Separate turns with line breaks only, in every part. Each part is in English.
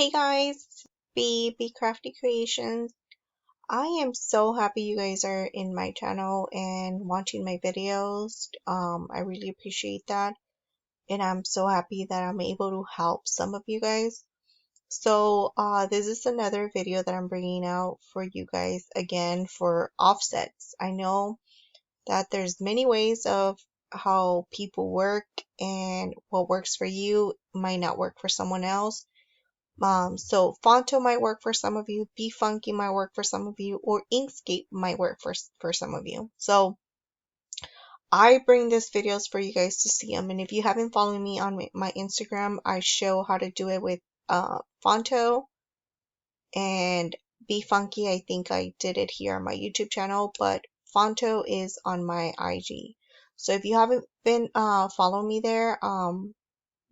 Hey guys, B Crafty Creations. I am so happy you guys are in my channel and watching my videos. I really appreciate that, and I'm so happy that I'm able to help some of you guys. So, this is another video that I'm bringing out for you guys again for offsets. I know that there's many ways of how people work, and what works for you might not work for someone else. So Fonto might work for some of you, Be Funky might work for some of you, or Inkscape might work for some of you. So I bring these videos for you guys to see them, and if you haven't followed me on my Instagram, I show how to do it with Fonto and Be Funky. I think I did it here on my YouTube channel, but Fonto is on my IG. So if you haven't been following me there,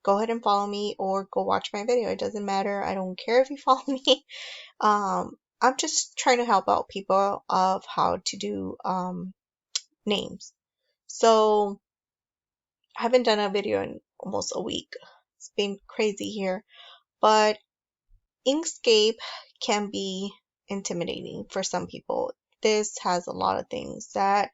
go ahead and follow me or go watch my video. It doesn't matter. I don't care if you follow me. I'm just trying to help out people of how to do names. So I haven't done a video in almost a week. It's been crazy here, but Inkscape can be intimidating for some people. This has a lot of things that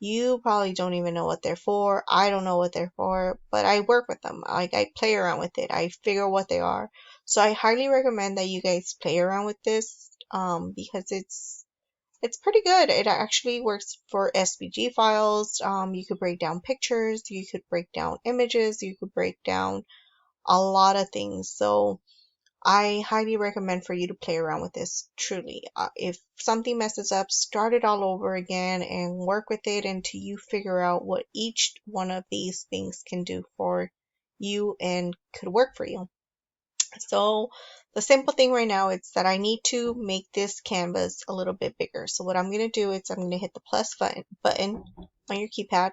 you probably don't even know what they're for. I don't know what they're for, but I work with them. Like, I play around with it. I figure what they are. So I highly recommend that you guys play around with this because it's pretty good. It actually works for SVG files. You could break down pictures, you could break down images, you could break down a lot of things. So I highly recommend for you to play around with this, truly. If something messes up, start it all over again and work with it until you figure out what each one of these things can do for you and could work for you. So the simple thing right now is that I need to make this canvas a little bit bigger. So what I'm going to do is I'm going to hit the plus button on your keypad.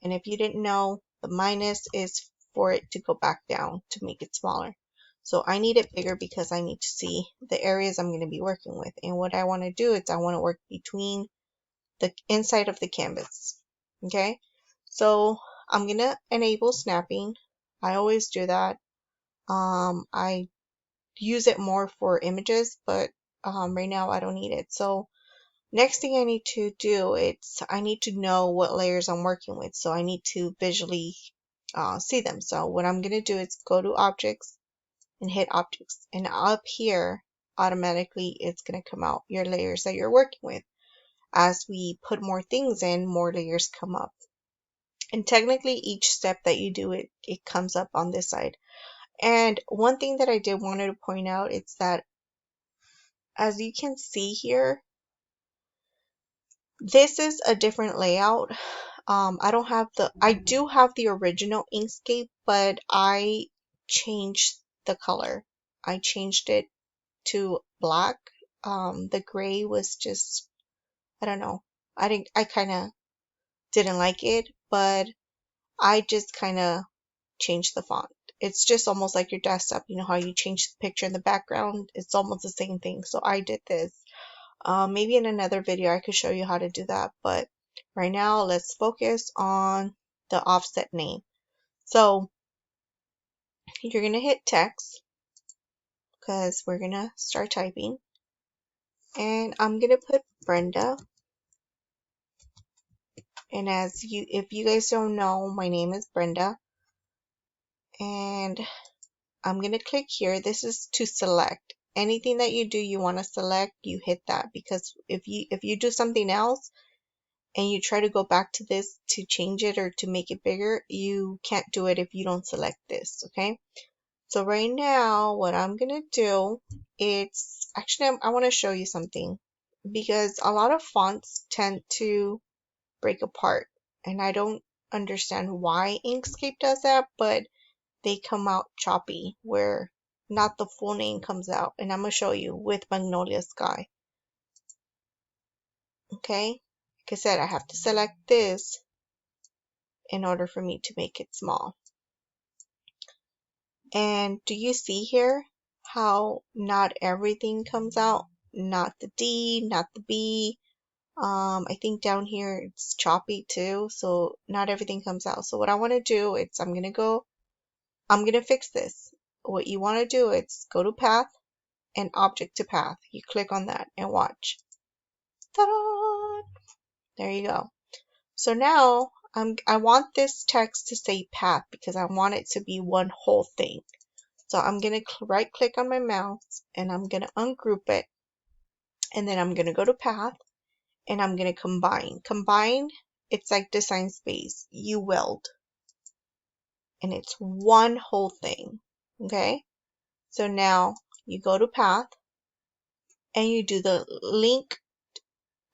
And if you didn't know, the minus is for it to go back down to make it smaller. So I need it bigger because I need to see the areas I'm going to be working with. And what I want to do is I want to work between the inside of the canvas. Okay, so I'm going to enable snapping. I always do that. I use it more for images, but right now I don't need it. So next thing I need to do, I need to know what layers I'm working with. So I need to visually see them. So what I'm going to do is go to objects and hit objects, and up here automatically it's going to come out your layers that you're working with. As we put more things in, more layers come up, and technically each step that you do, it comes up on this side. And one thing that I did wanted to point out is that, as you can see here, this is a different layout. I do have the original Inkscape, but I changed the color. I changed it to black. The gray was just, I don't know. I kind of didn't like it, but I just kind of changed the font. It's just almost like your desktop. You know how you change the picture in the background? It's almost the same thing. So I did this. Maybe in another video I could show you how to do that, but right now let's focus on the offset name. So you're going to hit text because we're going to start typing, and I'm going to put Brenda. And if you guys don't know, my name is Brenda, and I'm going to click here. This is to select. Anything that you do, you want to select, you hit that, because if you do something else and you try to go back to this to change it or to make it bigger, you can't do it if you don't select this. Okay, so right now what I'm gonna do, it's actually, I want to show you something, because a lot of fonts tend to break apart, and I don't understand why Inkscape does that, but they come out choppy where not the full name comes out. And I'm gonna show you with Magnolia Sky. Okay, like I said, I have to select this in order for me to make it small. And do you see here how not everything comes out? Not the D, not the B. I think down here it's choppy too, so not everything comes out. So what I want to do is I'm gonna fix this. what you want to do is go to path and object to path. You click on that and watch. Ta-da! There you go. So now I want this text to say path because I want it to be one whole thing. So I'm going to right click on my mouse and I'm going to ungroup it. And then I'm going to go to path and I'm going to combine. Combine, it's like Design Space. You weld. And it's one whole thing. Okay? So now you go to path and you do the link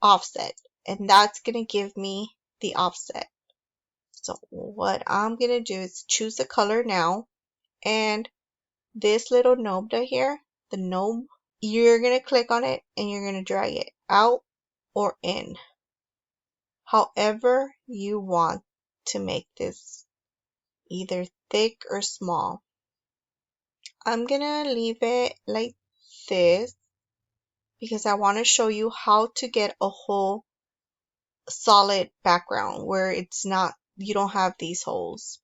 offset. And that's going to give me the offset. So what I'm going to do is choose a color now. And this little knob right here, the knob, you're going to click on it and you're going to drag it out or in. However you want to make this, either thick or small. I'm going to leave it like this because I want to show you how to get a whole solid background where it's not, you don't have these holes.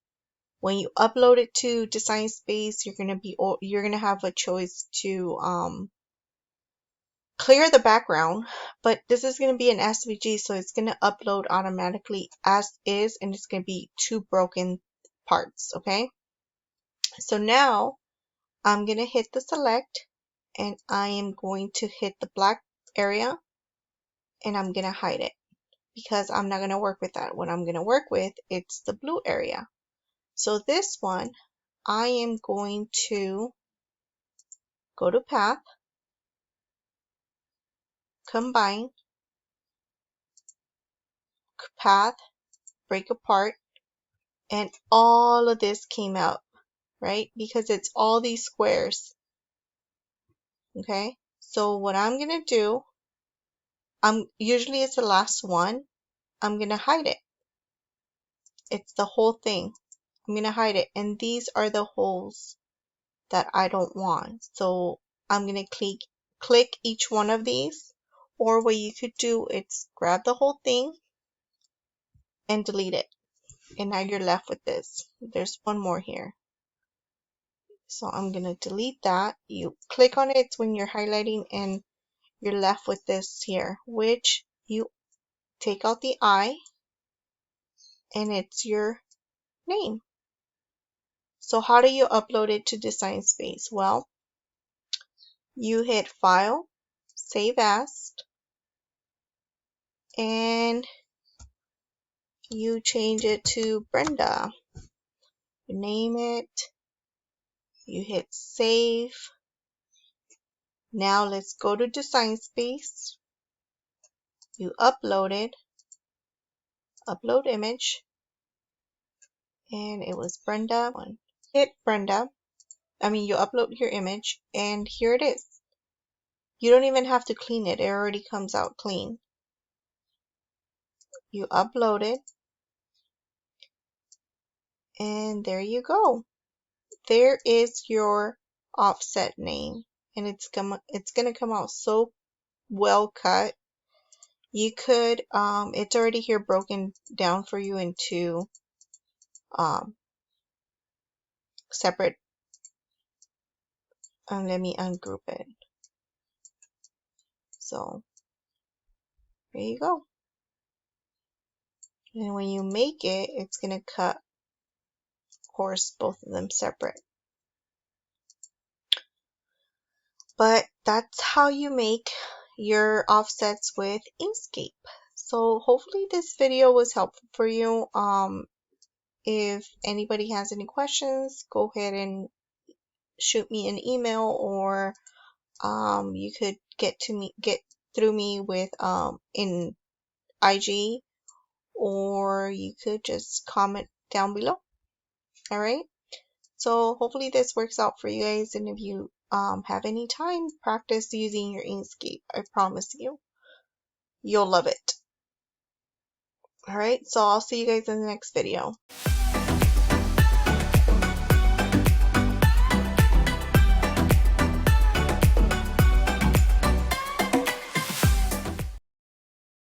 When you upload it to Design Space, you're gonna have a choice to clear the background, but this is gonna be an SVG, so it's gonna upload automatically as is, and it's gonna be two broken parts. Okay, so now I'm gonna hit the select, and I am going to hit the black area, and I'm gonna hide it because I'm not gonna work with that. What I'm gonna work with, it's the blue area. So this one, I am going to go to path, combine, path, break apart, and all of this came out, right? Because it's all these squares. Okay, so what I'm gonna do, usually it's the last one, I'm gonna hide it. It's the whole thing. I'm gonna hide it, and these are the holes that I don't want. So I'm gonna click each one of these, or what you could do is grab the whole thing and delete it, and now you're left with this. There's one more here, so I'm gonna delete that. You click on it when you're highlighting and you're left with this here, which you take out the I and it's your name. So how do you upload it to Design Space? Well, you hit File, Save As, and you change it to Brenda. You name it, you hit Save. Now let's go to Design Space. You upload it, upload image, and it was Brenda. Hit Brenda. You upload your image, and here it is. You don't even have to clean it. It already comes out clean. You upload it, and there you go. There is your offset name, and it's gonna come out so well cut. You could it's already here broken down for you into separate. Let me ungroup it. So there you go. And when you make it, it's gonna cut, of course, both of them separate. But that's how you make your offsets with Inkscape. So hopefully this video was helpful for you. If anybody has any questions, go ahead and shoot me an email, or you could get through me with in IG, or you could just comment down below. All right, so hopefully this works out for you guys, and if you have any time, practice using your Inkscape. I promise you'll love it. All right, so I'll see you guys in the next video.